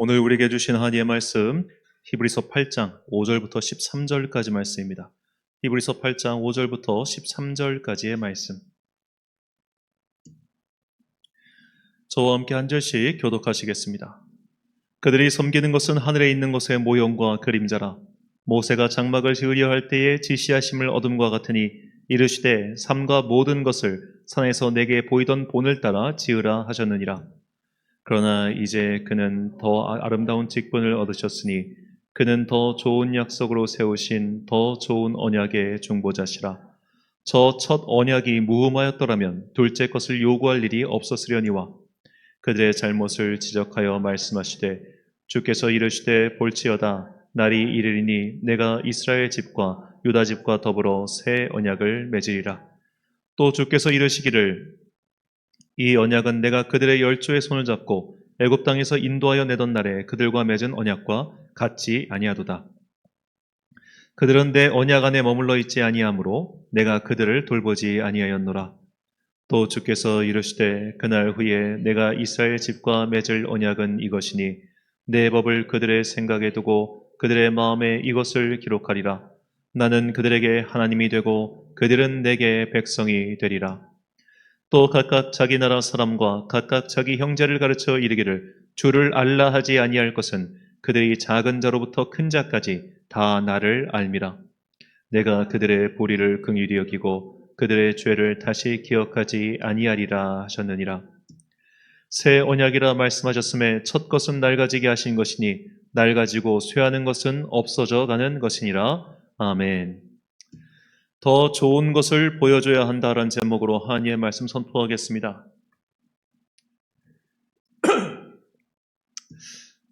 오늘 우리에게 주신 하나님의 말씀 히브리서 8장 5절부터 13절까지 말씀입니다. 히브리서 8장 5절부터 13절까지의 말씀. 저와 함께 한 절씩 교독하시겠습니다. 그들이 섬기는 것은 하늘에 있는 것의 모형과 그림자라. 모세가 장막을 지으려 할 때에 지시하심을 얻음과 같으니 이르시되 삼가 모든 것을 산에서 내게 보이던 본을 따라 지으라 하셨느니라. 그러나 이제 그는 더 아름다운 직분을 얻으셨으니 그는 더 좋은 약속으로 세우신 더 좋은 언약의 중보자시라. 저 첫 언약이 무음하였더라면 둘째 것을 요구할 일이 없었으려니와 그들의 잘못을 지적하여 말씀하시되 주께서 이르시되 볼지어다 날이 이르리니 내가 이스라엘 집과 유다 집과 더불어 새 언약을 맺으리라. 또 주께서 이르시기를 이 언약은 내가 그들의 열조의 손을 잡고 애굽 땅에서 인도하여 내던 날에 그들과 맺은 언약과 같지 아니하도다. 그들은 내 언약 안에 머물러 있지 아니하므로 내가 그들을 돌보지 아니하였노라. 또 주께서 이르시되 그날 후에 내가 이스라엘 집과 맺을 언약은 이것이니 내 법을 그들의 생각에 두고 그들의 마음에 이것을 기록하리라. 나는 그들에게 하나님이 되고 그들은 내게 백성이 되리라. 또 각각 자기 나라 사람과 각각 자기 형제를 가르쳐 이르기를 주를 알라 하지 아니할 것은 그들이 작은 자로부터 큰 자까지 다 나를 알미라. 내가 그들의 보리를 긍휼히 여기고 그들의 죄를 다시 기억하지 아니하리라 하셨느니라. 새 언약이라 말씀하셨음에 첫 것은 낡아지게 하신 것이니 낡아지고 쇠하는 것은 없어져 가는 것이니라. 아멘. 더 좋은 것을 보여줘야 한다라는 제목으로 하나님의 말씀 선포하겠습니다.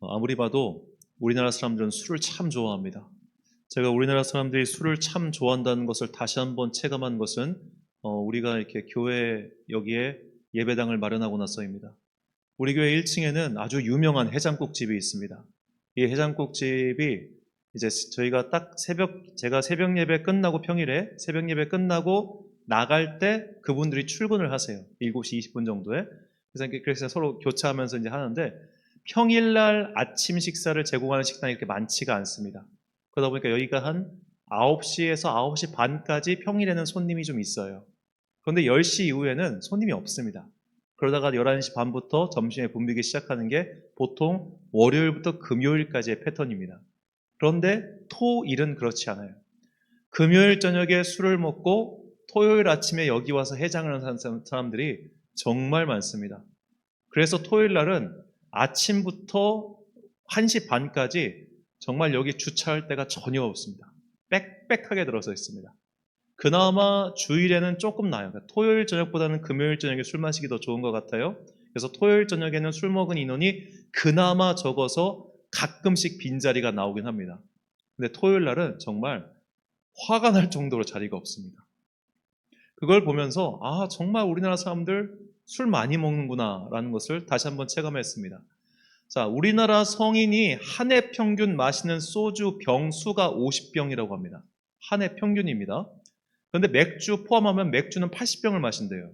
아무리 봐도 우리나라 사람들은 술을 참 좋아합니다. 제가 우리나라 사람들이 술을 참 좋아한다는 것을 다시 한번 체감한 것은 우리가 이렇게 교회 여기에 예배당을 마련하고 나서입니다. 우리 교회 1층에는 아주 유명한 해장국집이 있습니다. 이 해장국집이 이제 저희가 딱 제가 새벽 예배 끝나고 평일에 새벽 예배 끝나고 나갈 때 그분들이 출근을 하세요. 7시 20분 정도에. 그래서 서로 교차하면서 이제 하는데 평일날 아침 식사를 제공하는 식당이 이렇게 많지가 않습니다. 그러다 보니까 여기가 한 9시에서 9시 반까지 평일에는 손님이 좀 있어요. 그런데 10시 이후에는 손님이 없습니다. 그러다가 11시 반부터 점심에 붐비기 시작하는 게 보통 월요일부터 금요일까지의 패턴입니다. 그런데 토일은 그렇지 않아요. 금요일 저녁에 술을 먹고 토요일 아침에 여기 와서 해장을 하는 사람들이 정말 많습니다. 그래서 토요일 날은 아침부터 1시 반까지 정말 여기 주차할 데가 전혀 없습니다. 빽빽하게 들어서 있습니다. 그나마 주일에는 조금 나아요. 토요일 저녁보다는 금요일 저녁에 술 마시기 더 좋은 것 같아요. 그래서 토요일 저녁에는 술 먹은 인원이 그나마 적어서 가끔씩 빈자리가 나오긴 합니다. 근데 토요일 날은 정말 화가 날 정도로 자리가 없습니다. 그걸 보면서 정말 우리나라 사람들 술 많이 먹는구나 라는 것을 다시 한번 체감했습니다. 자, 우리나라 성인이 한 해 평균 마시는 소주 병수가 50병이라고 합니다. 한 해 평균입니다. 그런데 맥주 포함하면 맥주는 80병을 마신대요.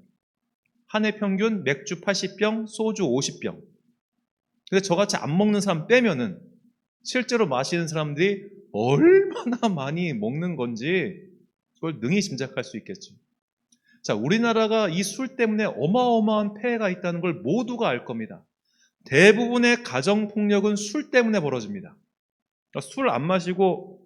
한 해 평균 맥주 80병, 소주 50병. 근데 저같이 안 먹는 사람 빼면은 실제로 마시는 사람들이 얼마나 많이 먹는 건지 그걸 능히 짐작할 수 있겠죠. 자, 우리나라가 이 술 때문에 어마어마한 폐해가 있다는 걸 모두가 알 겁니다. 대부분의 가정폭력은 술 때문에 벌어집니다. 그러니까 술 안 마시고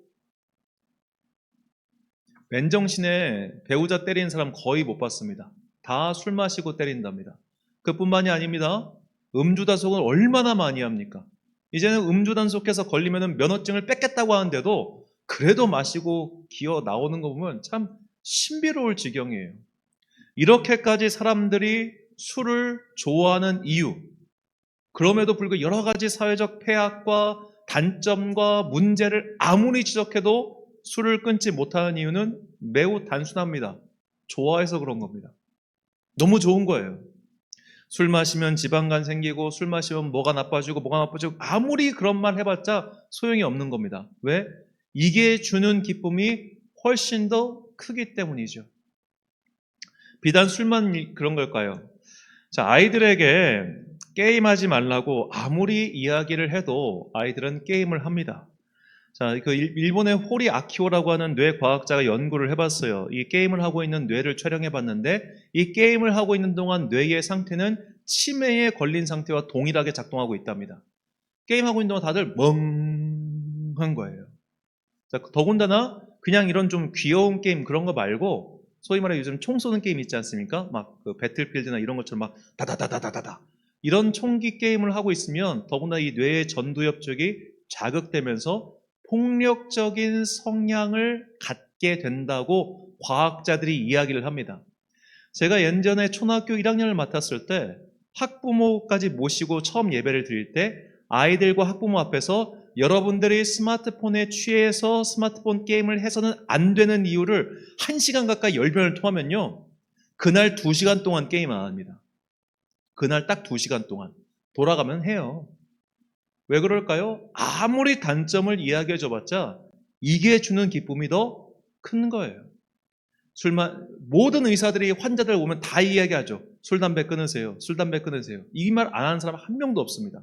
맨정신에 배우자 때리는 사람 거의 못 봤습니다. 다 술 마시고 때린답니다. 그뿐만이 아닙니다. 음주단속은 얼마나 많이 합니까? 이제는 음주단속해서 걸리면 면허증을 뺏겠다고 하는데도 그래도 마시고 기어 나오는 거 보면 참 신비로울 지경이에요. 이렇게까지 사람들이 술을 좋아하는 이유, 그럼에도 불구하고 여러 가지 사회적 폐악과 단점과 문제를 아무리 지적해도 술을 끊지 못하는 이유는 매우 단순합니다. 좋아해서 그런 겁니다. 너무 좋은 거예요. 술 마시면 지방간 생기고 술 마시면 뭐가 나빠지고 아무리 그런 말 해봤자 소용이 없는 겁니다. 왜? 이게 주는 기쁨이 훨씬 더 크기 때문이죠. 비단 술만 그런 걸까요? 자, 아이들에게 게임하지 말라고 아무리 이야기를 해도 아이들은 게임을 합니다. 자, 그 일본의 호리 아키오라고 하는 뇌 과학자가 연구를 해봤어요. 이 게임을 하고 있는 뇌를 촬영해봤는데 이 게임을 하고 있는 동안 뇌의 상태는 치매에 걸린 상태와 동일하게 작동하고 있답니다. 게임하고 있는 동안 다들 멍한 거예요. 자, 더군다나 그냥 이런 좀 귀여운 게임 그런 거 말고 소위 말해 요즘 총 쏘는 게임 있지 않습니까? 막 그 배틀필드나 이런 것처럼 막 다다다다다다다 이런 총기 게임을 하고 있으면 더구나 이 뇌의 전두엽 쪽이 자극되면서 폭력적인 성향을 갖게 된다고 과학자들이 이야기를 합니다. 제가 예전에 초등학교 1학년을 맡았을 때 학부모까지 모시고 처음 예배를 드릴 때 아이들과 학부모 앞에서 여러분들이 스마트폰에 취해서 스마트폰 게임을 해서는 안 되는 이유를 1시간 가까이 열변을 토하면요. 그날 2시간 동안 게임 안 합니다. 그날 딱 2시간 동안 돌아가면 해요. 왜 그럴까요? 아무리 단점을 이야기해 줘봤자 이게 주는 기쁨이 더 큰 거예요. 모든 의사들이 환자들 오면 다 이야기하죠. 술, 담배 끊으세요. 술, 담배 끊으세요. 이 말 안 하는 사람 한 명도 없습니다.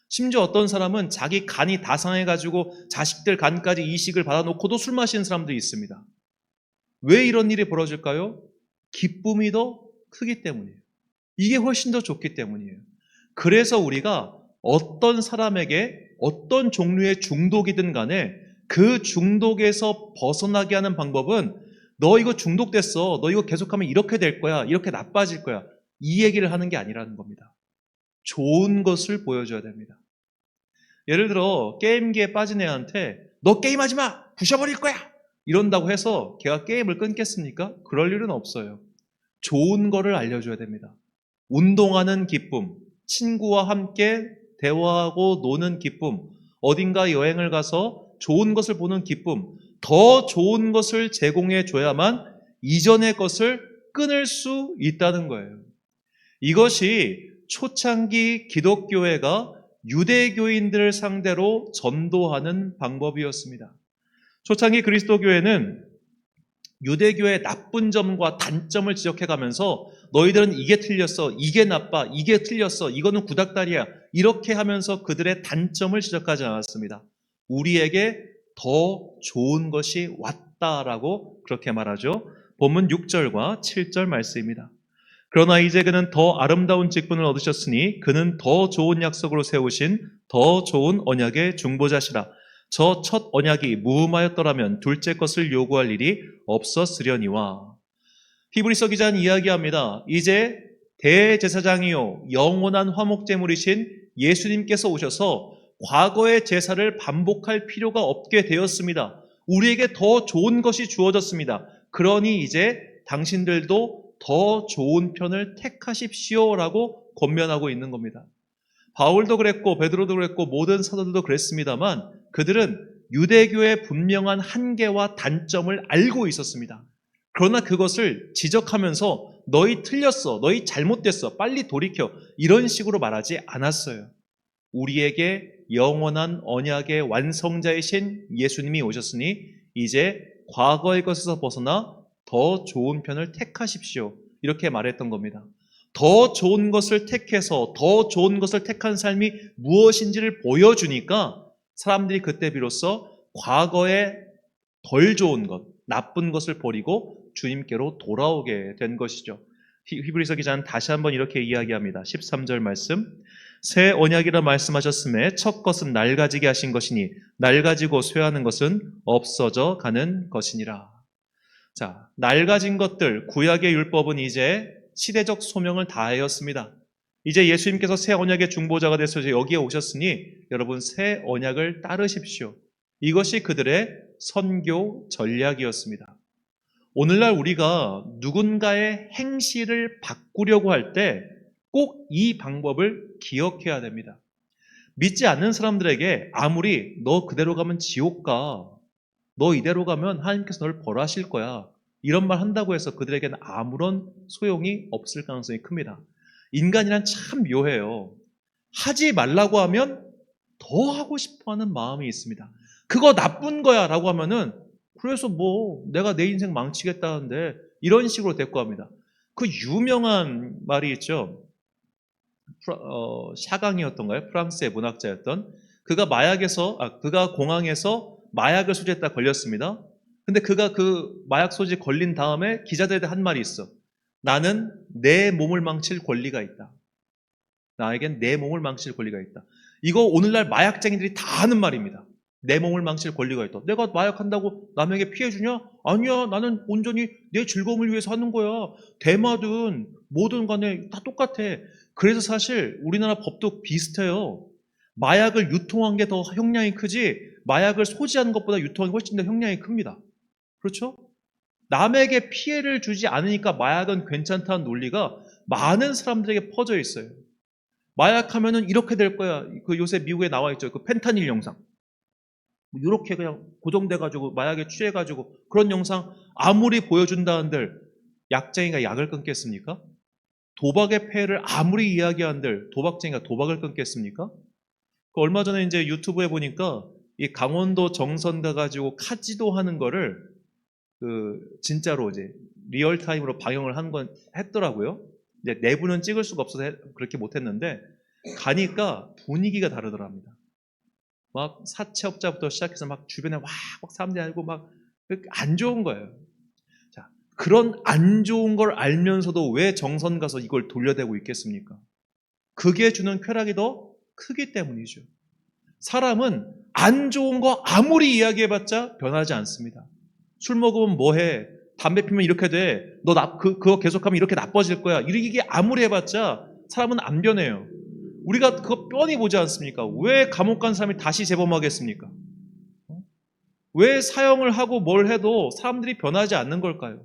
심지어 어떤 사람은 자기 간이 다 상해가지고 자식들 간까지 이식을 받아놓고도 술 마시는 사람들이 있습니다. 왜 이런 일이 벌어질까요? 기쁨이 더 크기 때문이에요. 이게 훨씬 더 좋기 때문이에요. 그래서 우리가 어떤 사람에게 어떤 종류의 중독이든 간에 그 중독에서 벗어나게 하는 방법은 너 이거 중독됐어. 너 이거 계속하면 이렇게 될 거야. 이렇게 나빠질 거야. 이 얘기를 하는 게 아니라는 겁니다. 좋은 것을 보여줘야 됩니다. 예를 들어 게임기에 빠진 애한테 너 게임하지 마! 부셔버릴 거야! 이런다고 해서 걔가 게임을 끊겠습니까? 그럴 일은 없어요. 좋은 거를 알려줘야 됩니다. 운동하는 기쁨, 친구와 함께 대화하고 노는 기쁨, 어딘가 여행을 가서 좋은 것을 보는 기쁨, 더 좋은 것을 제공해 줘야만 이전의 것을 끊을 수 있다는 거예요. 이것이 초창기 기독교회가 유대교인들을 상대로 전도하는 방법이었습니다. 초창기 그리스도교회는 유대교의 나쁜 점과 단점을 지적해가면서 너희들은 이게 틀렸어, 이게 나빠, 이게 틀렸어, 이거는 구닥다리야 이렇게 하면서 그들의 단점을 지적하지 않았습니다. 우리에게 더 좋은 것이 왔다라고 그렇게 말하죠. 본문 6절과 7절 말씀입니다. 그러나 이제 그는 더 아름다운 직분을 얻으셨으니 그는 더 좋은 약속으로 세우신 더 좋은 언약의 중보자시라. 저 첫 언약이 무음하였더라면 둘째 것을 요구할 일이 없었으려니와. 히브리서 기자는 이야기합니다. 이제 대제사장이요 영원한 화목제물이신 예수님께서 오셔서 과거의 제사를 반복할 필요가 없게 되었습니다. 우리에게 더 좋은 것이 주어졌습니다. 그러니 이제 당신들도 더 좋은 편을 택하십시오라고 권면하고 있는 겁니다. 바울도 그랬고 베드로도 그랬고 모든 사도들도 그랬습니다만 그들은 유대교의 분명한 한계와 단점을 알고 있었습니다. 그러나 그것을 지적하면서 너희 틀렸어, 너희 잘못됐어, 빨리 돌이켜 이런 식으로 말하지 않았어요. 우리에게 영원한 언약의 완성자이신 예수님이 오셨으니 이제 과거의 것에서 벗어나 더 좋은 편을 택하십시오. 이렇게 말했던 겁니다. 더 좋은 것을 택해서 더 좋은 것을 택한 삶이 무엇인지를 보여주니까 사람들이 그때 비로소 과거에 덜 좋은 것, 나쁜 것을 버리고 주님께로 돌아오게 된 것이죠. 히브리서 기자는 다시 한번 이렇게 이야기합니다. 13절 말씀. 새 언약이라 말씀하셨음에 첫 것은 낡아지게 하신 것이니 낡아지고 쇠하는 것은 없어져 가는 것이니라. 자, 낡아진 것들, 구약의 율법은 이제 시대적 소명을 다하였습니다. 이제 예수님께서 새 언약의 중보자가 되셔서 여기에 오셨으니 여러분 새 언약을 따르십시오. 이것이 그들의 선교 전략이었습니다. 오늘날 우리가 누군가의 행실을 바꾸려고 할 때 꼭 이 방법을 기억해야 됩니다. 믿지 않는 사람들에게 아무리 너 그대로 가면 지옥 가, 너 이대로 가면 하나님께서 너를 벌하실 거야 이런 말 한다고 해서 그들에게는 아무런 소용이 없을 가능성이 큽니다. 인간이란 참 묘해요. 하지 말라고 하면 더 하고 싶어하는 마음이 있습니다. 그거 나쁜 거야 라고 하면은 그래서 뭐 내가 내 인생 망치겠다는데 이런 식으로 대꾸합니다. 그 유명한 말이 있죠. 샤강이었던가요? 프랑스의 문학자였던 그가 공항에서 마약을 소지했다 걸렸습니다. 근데 그가 그 마약 소지 걸린 다음에 기자들한테 한 말이 있어. 나는 내 몸을 망칠 권리가 있다. 나에겐 내 몸을 망칠 권리가 있다. 이거 오늘날 마약쟁이들이 다 하는 말입니다. 내 몸을 망칠 권리가 있다. 내가 마약한다고 남에게 피해 주냐? 아니야. 나는 온전히 내 즐거움을 위해서 하는 거야. 대마든 뭐든 간에 다 똑같아. 그래서 사실 우리나라 법도 비슷해요. 마약을 유통한 게 더 형량이 크지 마약을 소지하는 것보다 유통한 게 훨씬 더 형량이 큽니다. 그렇죠? 남에게 피해를 주지 않으니까 마약은 괜찮다는 논리가 많은 사람들에게 퍼져 있어요. 마약하면은 이렇게 될 거야. 그 요새 미국에 나와 있죠. 그 펜타닐 영상. 이렇게 그냥 고정돼가지고 마약에 취해가지고 그런 영상 아무리 보여준다 한들 약쟁이가 약을 끊겠습니까? 도박의 폐해를 아무리 이야기한들 도박쟁이가 도박을 끊겠습니까? 그 얼마 전에 이제 유튜브에 보니까 이 강원도 정선 가가지고 카지도 하는 거를 그 진짜로 이제 리얼타임으로 방영을 한 건 했더라고요. 이제 내부는 찍을 수가 없어서 그렇게 못했는데 가니까 분위기가 다르더랍니다. 막 사채업자부터 시작해서 막 주변에 막 사람들이 알고 막 안 좋은 거예요. 자, 그런 안 좋은 걸 알면서도 왜 정선 가서 이걸 돌려대고 있겠습니까? 그게 주는 쾌락이 더 크기 때문이죠. 사람은 안 좋은 거 아무리 이야기해봤자 변하지 않습니다. 술 먹으면 뭐해? 담배 피면 이렇게 돼. 그거 계속하면 이렇게 나빠질 거야. 이게 아무리 해봤자 사람은 안 변해요. 우리가 그거 뻔히 보지 않습니까? 왜 감옥 간 사람이 다시 재범하겠습니까? 왜 사형을 하고 뭘 해도 사람들이 변하지 않는 걸까요?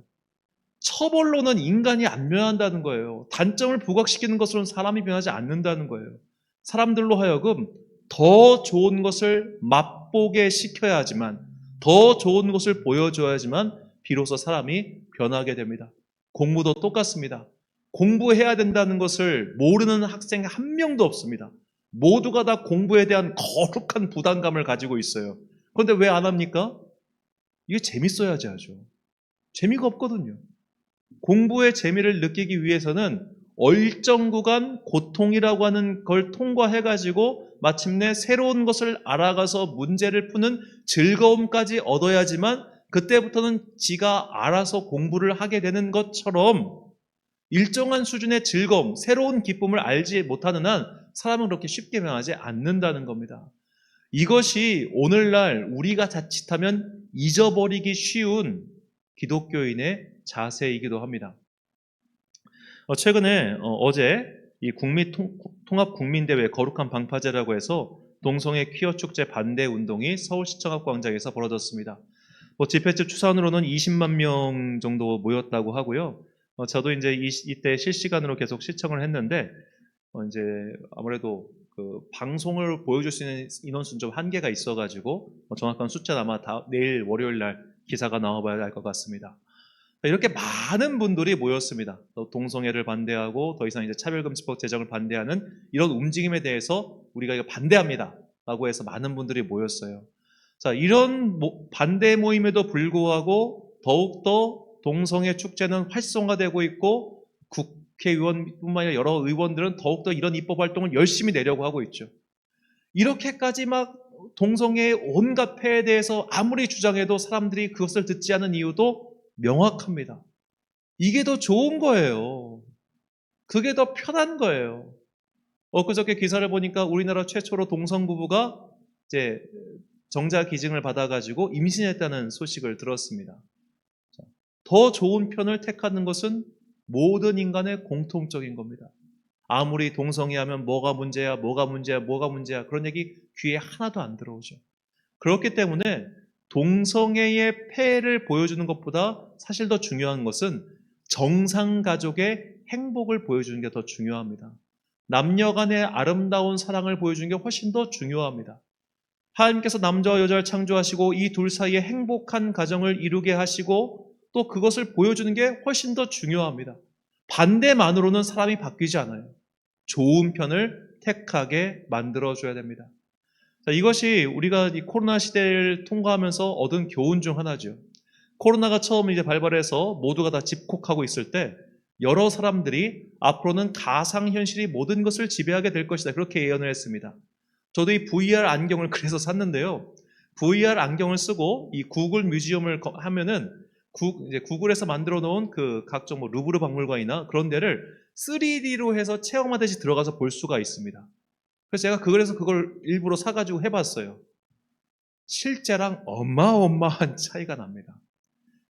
처벌로는 인간이 안 변한다는 거예요. 단점을 부각시키는 것으로는 사람이 변하지 않는다는 거예요. 사람들로 하여금 더 좋은 것을 맛보게 시켜야지만, 더 좋은 것을 보여줘야지만 비로소 사람이 변하게 됩니다. 공부도 똑같습니다. 공부해야 된다는 것을 모르는 학생 한 명도 없습니다. 모두가 다 공부에 대한 거룩한 부담감을 가지고 있어요. 그런데 왜 안 합니까? 이게 재밌어야지 하죠. 재미가 없거든요. 공부의 재미를 느끼기 위해서는 얼정 구간 고통이라고 하는 걸 통과해가지고 마침내 새로운 것을 알아가서 문제를 푸는 즐거움까지 얻어야지만 그때부터는 지가 알아서 공부를 하게 되는 것처럼 일정한 수준의 즐거움, 새로운 기쁨을 알지 못하는 한 사람은 그렇게 쉽게 변하지 않는다는 겁니다. 이것이 오늘날 우리가 자칫하면 잊어버리기 쉬운 기독교인의 자세이기도 합니다. 최근에 어제 이 통합국민대회 거룩한 방파제라고 해서 동성애 퀴어 축제 반대 운동이 서울시청 앞 광장에서 벌어졌습니다. 집회집 추산으로는 20만 명 정도 모였다고 하고요. 저도 이제 이때 실시간으로 계속 시청을 했는데 이제 아무래도 그 방송을 보여줄 수 있는 인원수는 좀 한계가 있어가지고 정확한 숫자는 아마 내일 월요일 날 기사가 나와봐야 할 것 같습니다. 이렇게 많은 분들이 모였습니다. 동성애를 반대하고 더 이상 이제 차별금지법 제정을 반대하는 이런 움직임에 대해서 우리가 이거 반대합니다라고 해서 많은 분들이 모였어요. 자, 이런 반대 모임에도 불구하고 더욱더 동성애 축제는 활성화되고 있고 국회의원뿐만 아니라 여러 의원들은 더욱더 이런 입법 활동을 열심히 내려고 하고 있죠. 이렇게까지 막 동성애의 온갖 폐해에 대해서 아무리 주장해도 사람들이 그것을 듣지 않은 이유도 명확합니다. 이게 더 좋은 거예요. 그게 더 편한 거예요. 엊그저께 기사를 보니까 우리나라 최초로 동성 부부가 이제 정자 기증을 받아가지고 임신했다는 소식을 들었습니다. 더 좋은 편을 택하는 것은 모든 인간의 공통적인 겁니다. 아무리 동성애하면 뭐가 문제야, 뭐가 문제야, 뭐가 문제야 그런 얘기 귀에 하나도 안 들어오죠. 그렇기 때문에 동성애의 폐해를 보여주는 것보다 사실 더 중요한 것은 정상가족의 행복을 보여주는 게 더 중요합니다. 남녀 간의 아름다운 사랑을 보여주는 게 훨씬 더 중요합니다. 하나님께서 남자와 여자를 창조하시고 이 둘 사이에 행복한 가정을 이루게 하시고 또 그것을 보여주는 게 훨씬 더 중요합니다. 반대만으로는 사람이 바뀌지 않아요. 좋은 편을 택하게 만들어줘야 됩니다. 자, 이것이 우리가 이 코로나 시대를 통과하면서 얻은 교훈 중 하나죠. 코로나가 처음 이제 발발해서 모두가 다 집콕하고 있을 때 여러 사람들이 앞으로는 가상현실이 모든 것을 지배하게 될 것이다. 그렇게 예언을 했습니다. 저도 이 VR 안경을 그래서 샀는데요. VR 안경을 쓰고 이 구글 뮤지엄을 하면은 이제 구글에서 만들어 놓은 그 각종 뭐 루브르 박물관이나 그런 데를 3D로 해서 체험하듯이 들어가서 볼 수가 있습니다. 그래서 제가 그걸 일부러 사가지고 해봤어요. 실제랑 어마어마한 차이가 납니다.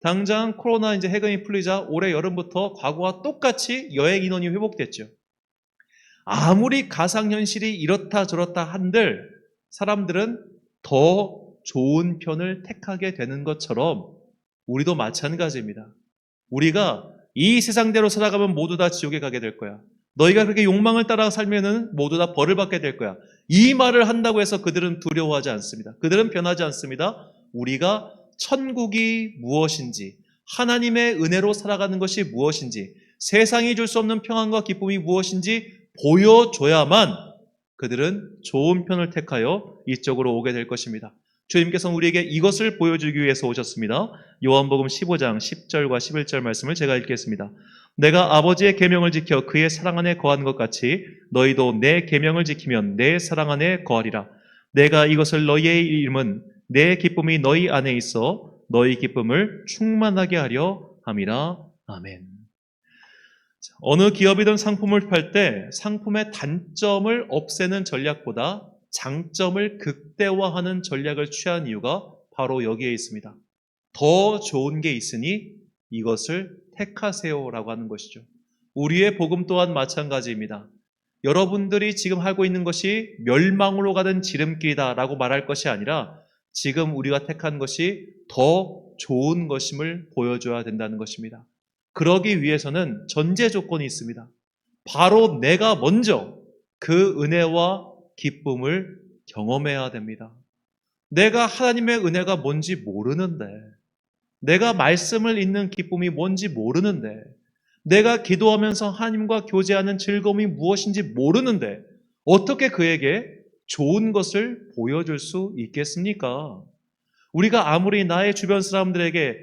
당장 코로나 이제 해금이 풀리자 올해 여름부터 과거와 똑같이 여행 인원이 회복됐죠. 아무리 가상현실이 이렇다 저렇다 한들 사람들은 더 좋은 편을 택하게 되는 것처럼 우리도 마찬가지입니다. 우리가 이 세상대로 살아가면 모두 다 지옥에 가게 될 거야. 너희가 그렇게 욕망을 따라 살면은 모두 다 벌을 받게 될 거야. 이 말을 한다고 해서 그들은 두려워하지 않습니다. 그들은 변하지 않습니다. 우리가 천국이 무엇인지, 하나님의 은혜로 살아가는 것이 무엇인지, 세상이 줄 수 없는 평안과 기쁨이 무엇인지 보여줘야만 그들은 좋은 편을 택하여 이쪽으로 오게 될 것입니다. 주님께서는 우리에게 이것을 보여주기 위해서 오셨습니다. 요한복음 15장 10절과 11절 말씀을 제가 읽겠습니다. 내가 아버지의 계명을 지켜 그의 사랑 안에 거하는 것 같이 너희도 내 계명을 지키면 내 사랑 안에 거하리라. 내가 이것을 너희의 이름은 내 기쁨이 너희 안에 있어 너희 기쁨을 충만하게 하려 함이라. 아멘. 어느 기업이든 상품을 팔 때 상품의 단점을 없애는 전략보다 장점을 극대화하는 전략을 취한 이유가 바로 여기에 있습니다. 더 좋은 게 있으니 이것을 택하세요라고 하는 것이죠. 우리의 복음 또한 마찬가지입니다. 여러분들이 지금 하고 있는 것이 멸망으로 가는 지름길이다라고 말할 것이 아니라 지금 우리가 택한 것이 더 좋은 것임을 보여줘야 된다는 것입니다. 그러기 위해서는 전제 조건이 있습니다. 바로 내가 먼저 그 은혜와 기쁨을 경험해야 됩니다. 내가 하나님의 은혜가 뭔지 모르는데, 내가 말씀을 읽는 기쁨이 뭔지 모르는데, 내가 기도하면서 하나님과 교제하는 즐거움이 무엇인지 모르는데 어떻게 그에게 좋은 것을 보여줄 수 있겠습니까? 우리가 아무리 나의 주변 사람들에게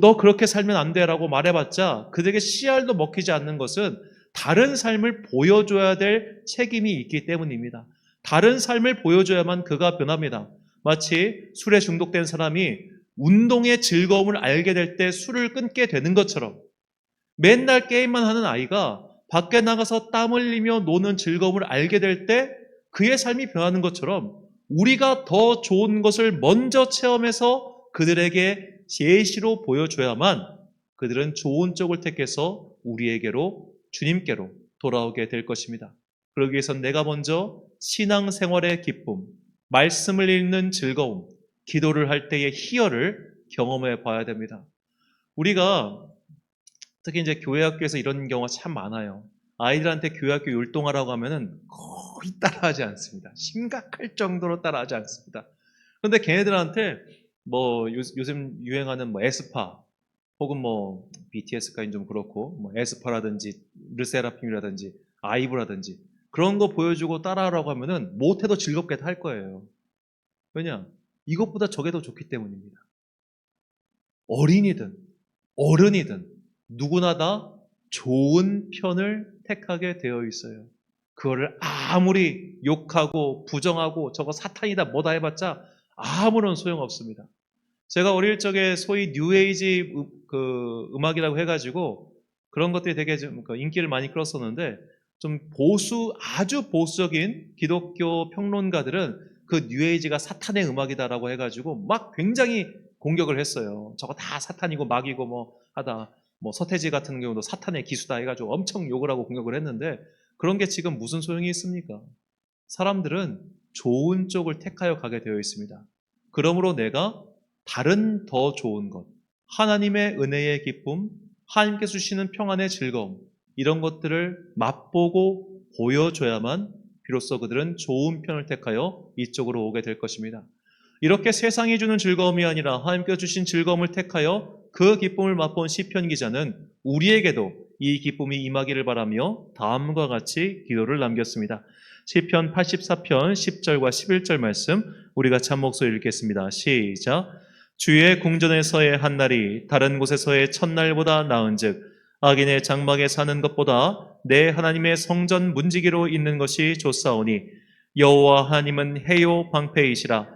너 그렇게 살면 안 돼라고 말해봤자 그들에게 씨알도 먹히지 않는 것은 다른 삶을 보여줘야 될 책임이 있기 때문입니다. 다른 삶을 보여줘야만 그가 변합니다. 마치 술에 중독된 사람이 운동의 즐거움을 알게 될 때 술을 끊게 되는 것처럼 맨날 게임만 하는 아이가 밖에 나가서 땀 흘리며 노는 즐거움을 알게 될 때 그의 삶이 변하는 것처럼 우리가 더 좋은 것을 먼저 체험해서 그들에게 예시로 보여줘야만 그들은 좋은 쪽을 택해서 우리에게로 주님께로 돌아오게 될 것입니다. 그러기 위해서는 내가 먼저 신앙생활의 기쁨, 말씀을 읽는 즐거움, 기도를 할 때의 희열을 경험해 봐야 됩니다. 우리가 특히 이제 교회학교에서 이런 경우가 참 많아요. 아이들한테 교회학교 율동하라고 하면은 거의 따라하지 않습니다. 심각할 정도로 따라하지 않습니다. 그런데 걔네들한테 뭐 요즘 유행하는 뭐 에스파 혹은 뭐 BTS까지는 좀 그렇고 뭐 에스파라든지 르세라핌이라든지 아이브라든지 그런 거 보여주고 따라하라고 하면은 못해도 즐겁게 할 거예요. 왜냐? 이것보다 저게 더 좋기 때문입니다. 어린이든 어른이든 누구나 다 좋은 편을 택하게 되어 있어요. 그거를 아무리 욕하고 부정하고 저거 사탄이다 뭐다 해봤자 아무런 소용없습니다. 제가 어릴 적에 소위 뉴에이지 음악이라고 해가지고 그런 것들이 되게 좀 인기를 많이 끌었었는데 좀 아주 보수적인 기독교 평론가들은 그 뉴에이지가 사탄의 음악이다라고 해가지고 막 굉장히 공격을 했어요. 저거 다 사탄이고 막이고 뭐 하다. 뭐 서태지 같은 경우도 사탄의 기수다 해가지고 엄청 욕을 하고 공격을 했는데 그런 게 지금 무슨 소용이 있습니까? 사람들은 좋은 쪽을 택하여 가게 되어 있습니다. 그러므로 내가 다른 더 좋은 것, 하나님의 은혜의 기쁨, 하나님께서 주시는 평안의 즐거움 이런 것들을 맛보고 보여줘야만 비로소 그들은 좋은 편을 택하여 이쪽으로 오게 될 것입니다. 이렇게 세상이 주는 즐거움이 아니라 하나님께서 주신 즐거움을 택하여 그 기쁨을 맛본 시편 기자는 우리에게도 이 기쁨이 임하기를 바라며 다음과 같이 기도를 남겼습니다. 시편 84편 10절과 11절 말씀 우리가 참 목소리 읽겠습니다. 시작. 주의 궁전에서의 한날이 다른 곳에서의 첫날보다 나은즉 악인의 장막에 사는 것보다 내 하나님의 성전 문지기로 있는 것이 좋사오니 여호와 하나님은 해요 방패이시라.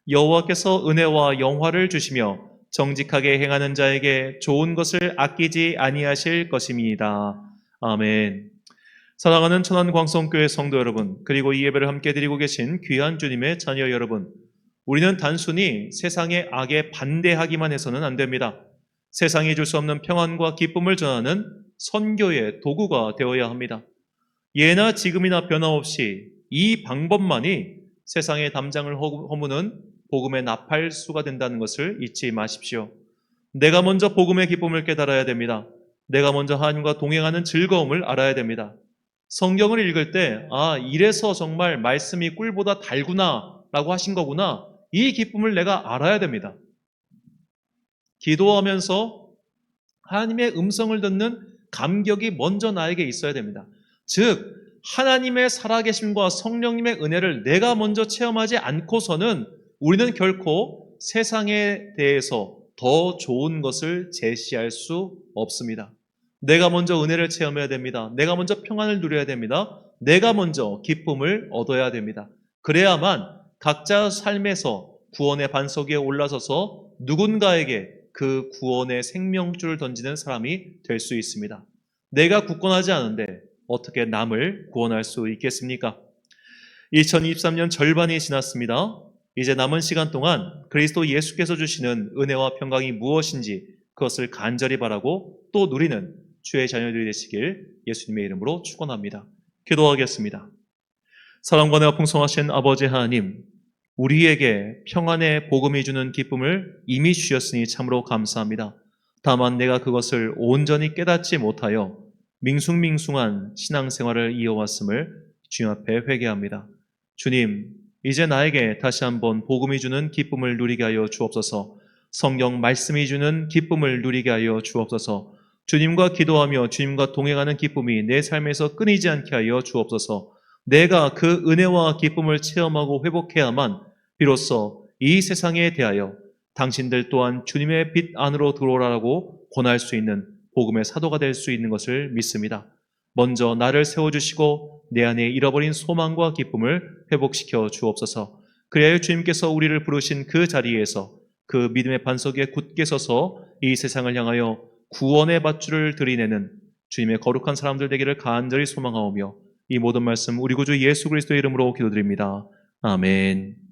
여호와께서 은혜와 영화를 주시며 정직하게 행하는 자에게 좋은 것을 아끼지 아니하실 것입니다. 아멘. 사랑하는 천안광성교회 성도 여러분, 그리고 이 예배를 함께 드리고 계신 귀한 주님의 자녀 여러분, 우리는 단순히 세상의 악에 반대하기만 해서는 안 됩니다. 세상이 줄 수 없는 평안과 기쁨을 전하는 선교의 도구가 되어야 합니다. 예나 지금이나 변함없이 이 방법만이 세상의 담장을 허무는 복음의 나팔수가 된다는 것을 잊지 마십시오. 내가 먼저 복음의 기쁨을 깨달아야 됩니다. 내가 먼저 하나님과 동행하는 즐거움을 알아야 됩니다. 성경을 읽을 때 이래서 정말 말씀이 꿀보다 달구나 라고 하신 거구나, 이 기쁨을 내가 알아야 됩니다. 기도하면서 하나님의 음성을 듣는 감격이 먼저 나에게 있어야 됩니다. 즉 하나님의 살아계심과 성령님의 은혜를 내가 먼저 체험하지 않고서는 우리는 결코 세상에 대해서 더 좋은 것을 제시할 수 없습니다. 내가 먼저 은혜를 체험해야 됩니다. 내가 먼저 평안을 누려야 됩니다. 내가 먼저 기쁨을 얻어야 됩니다. 그래야만 각자 삶에서 구원의 반석 위에 올라서서 누군가에게 그 구원의 생명줄을 던지는 사람이 될 수 있습니다. 내가 굳건하지 않은데 어떻게 남을 구원할 수 있겠습니까? 2023년 절반이 지났습니다. 이제 남은 시간 동안 그리스도 예수께서 주시는 은혜와 평강이 무엇인지 그것을 간절히 바라고 또 누리는 주의 자녀들이 되시길 예수님의 이름으로 축원합니다. 기도하겠습니다. 사랑과 은혜가 풍성하신 아버지 하나님, 우리에게 평안의 복음이 주는 기쁨을 이미 주셨으니 참으로 감사합니다. 다만 내가 그것을 온전히 깨닫지 못하여 밍숭밍숭한 신앙생활을 이어왔음을 주님 앞에 회개합니다. 주님, 이제 나에게 다시 한번 복음이 주는 기쁨을 누리게 하여 주옵소서. 성경 말씀이 주는 기쁨을 누리게 하여 주옵소서. 주님과 기도하며 주님과 동행하는 기쁨이 내 삶에서 끊이지 않게 하여 주옵소서. 내가 그 은혜와 기쁨을 체험하고 회복해야만 비로소 이 세상에 대하여 당신들 또한 주님의 빛 안으로 들어오라고 권할 수 있는 복음의 사도가 될 수 있는 것을 믿습니다. 먼저 나를 세워주시고 내 안에 잃어버린 소망과 기쁨을 회복시켜 주옵소서. 그래야 주님께서 우리를 부르신 그 자리에서 그 믿음의 반석 위에 굳게 서서 이 세상을 향하여 구원의 밧줄을 들이내는 주님의 거룩한 사람들 되기를 간절히 소망하오며 이 모든 말씀 우리 구주 예수 그리스도의 이름으로 기도드립니다. 아멘.